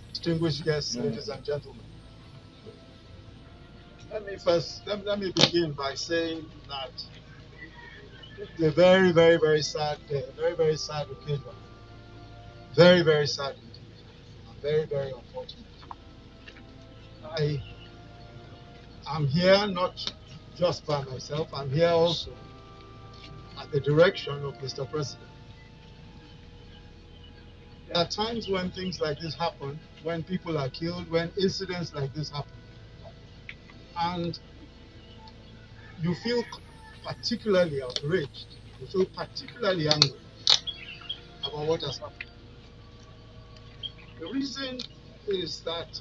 Distinguished guests, ladies and gentlemen. Let me begin by saying that it's a very, very, very sad day, a very, very sad occasion. Very, very sad indeed. And very, very unfortunate. I am here not just by myself, I'm here also at the direction of Mr. President. There are times when things like this happen, when people are killed, when incidents like this happen. And you feel particularly outraged, you feel particularly angry about what has happened. The reason is that,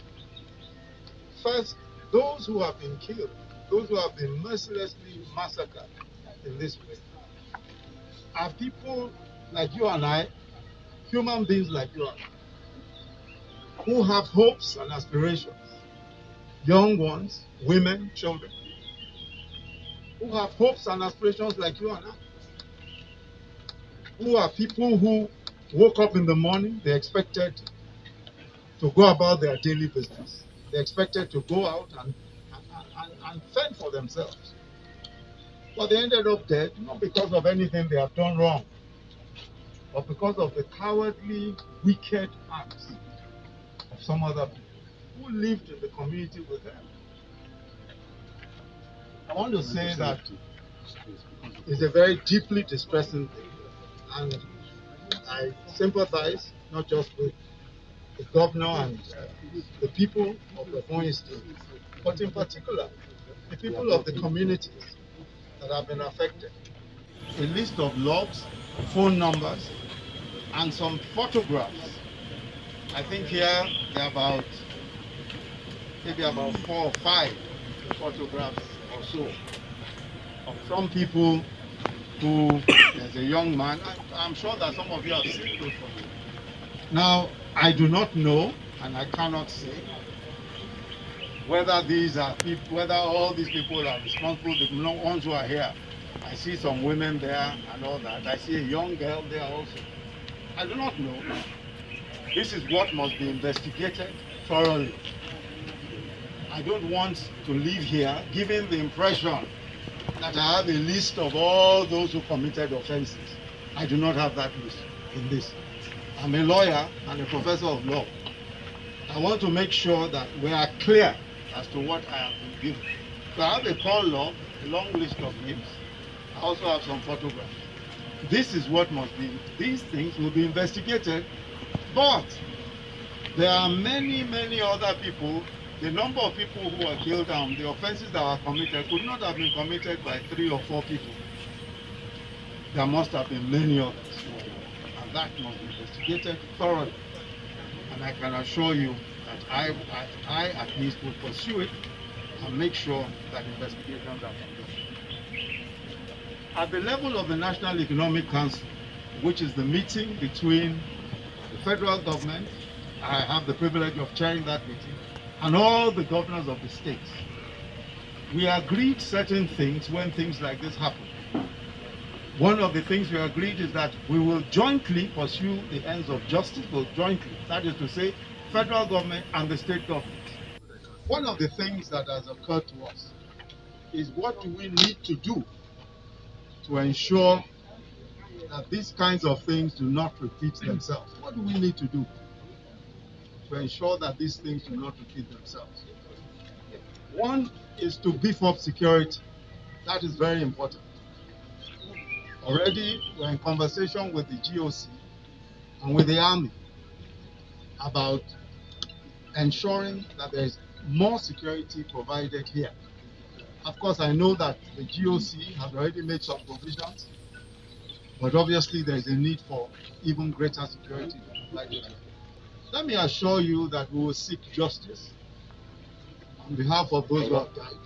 first, those who have been killed, those who have been mercilessly massacred in this way, are people like you and I, human beings like you and I, who have hopes and aspirations, young ones, women, children, who have hopes and aspirations like you and I, who are people who woke up in the morning, they expected to go about their daily business. They expected to go out and fend for themselves. But they ended up dead, not because of anything they have done wrong, but because of the cowardly, wicked acts of some other people who lived in the community with them. I want to say that it's a very deeply distressing thing, and I sympathize not just with the governor and the people of the Ebonyi State, but in particular, the people of the communities that have been affected. A list of logs, phone numbers, and some photographs. I think here there are about, maybe about 4 or 5 photographs or so of some people who, there's a young man, I'm sure that some of you have seen those photos. Now, I do not know, and I cannot say, whether these are people, whether all these people are responsible, the ones who are here. I see some women there and all that. I see a young girl there also. I do not know. This is what must be investigated thoroughly. I don't want to leave here giving the impression that I have a list of all those who committed offenses. I do not have that list in this. I'm a lawyer and a professor of law. I want to make sure that we are clear as to what I have been given. So I have a call log, a long list of names. I also have some photographs. This is what must be, these things will be investigated, but there are many, many other people. The number of people who were killed and the offenses that were committed could not have been committed by 3 or 4 people. There must have been many others. And that must be investigated thoroughly. And I can assure you that I at least will pursue it and make sure that investigations are conducted. At the level of the National Economic Council, which is the meeting between the federal government, I have the privilege of chairing that meeting, and all the governors of the states, we agreed certain things when things like this happen. One of the things we agreed is that we will jointly pursue the ends of justice, both jointly, that is to say, federal government and the state government. One of the things that has occurred to us is what do we need to do to ensure that these kinds of things do not repeat themselves? What do we need to do to ensure that these things do not repeat themselves? One is to beef up security. That is very important. Already we're in conversation with the GOC and with the Army about ensuring that there is more security provided here. Of course, I know that the GOC has already made some provisions, but obviously there is a need for even greater security provided here. Let me assure you that we will seek justice on behalf of those who have died.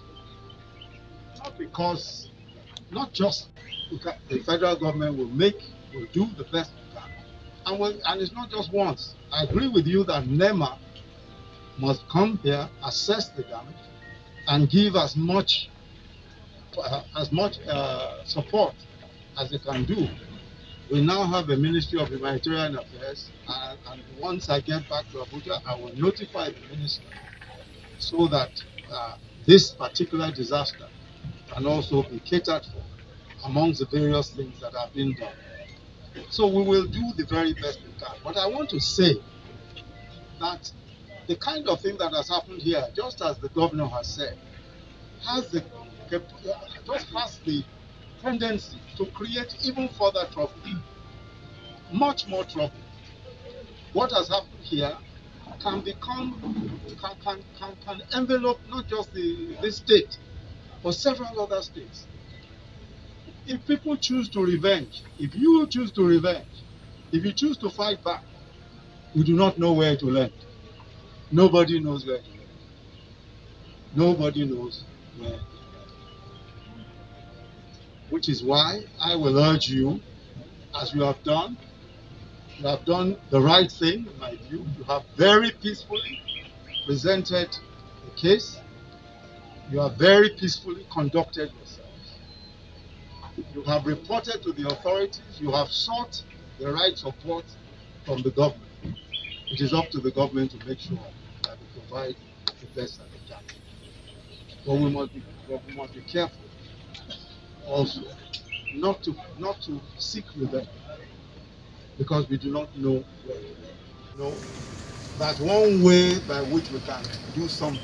Not because, not just the federal government will do the best we can. And it's not just once. I agree with you that NEMA must come here, assess the damage, and give as much support as they can do We now have a Ministry of Humanitarian Affairs, and once I get back to Abuja, I will notify the minister so that this particular disaster can also be catered for amongst the various things that have been done. So we will do the very best we can. But I want to say that the kind of thing that has happened here, just as the governor has said, has the just has the tendency to create even further trouble, much more trouble. What has happened here can become can envelope not just this state, but several other states. If people choose to revenge, if you choose to revenge, if you choose to fight back, you do not know where to land. Nobody knows where to land. Nobody knows where to land. Which is why I will urge you, as you have done the right thing, in my view. You have very peacefully presented the case. You have very peacefully conducted yourselves. You have reported to the authorities. You have sought the right support from the government. It is up to the government to make sure that they provide the best that they can. But we must be careful also not to seek revenge, because we do not know where. No, that one way by which we can do something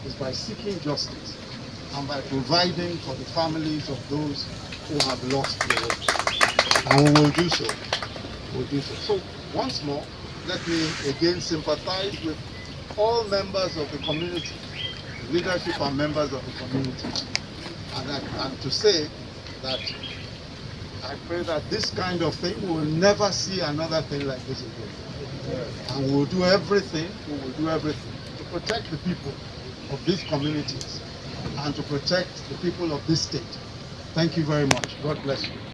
is by seeking justice and by providing for the families of those who have lost their lives. And we will do so. We'll do so. So once more, let me again sympathize with all members of the community, leadership and members of the community, and to say that I pray that this kind of thing, we will never see another thing like this again. And we will do everything to protect the people of these communities and to protect the people of this state. Thank you very much. God bless you.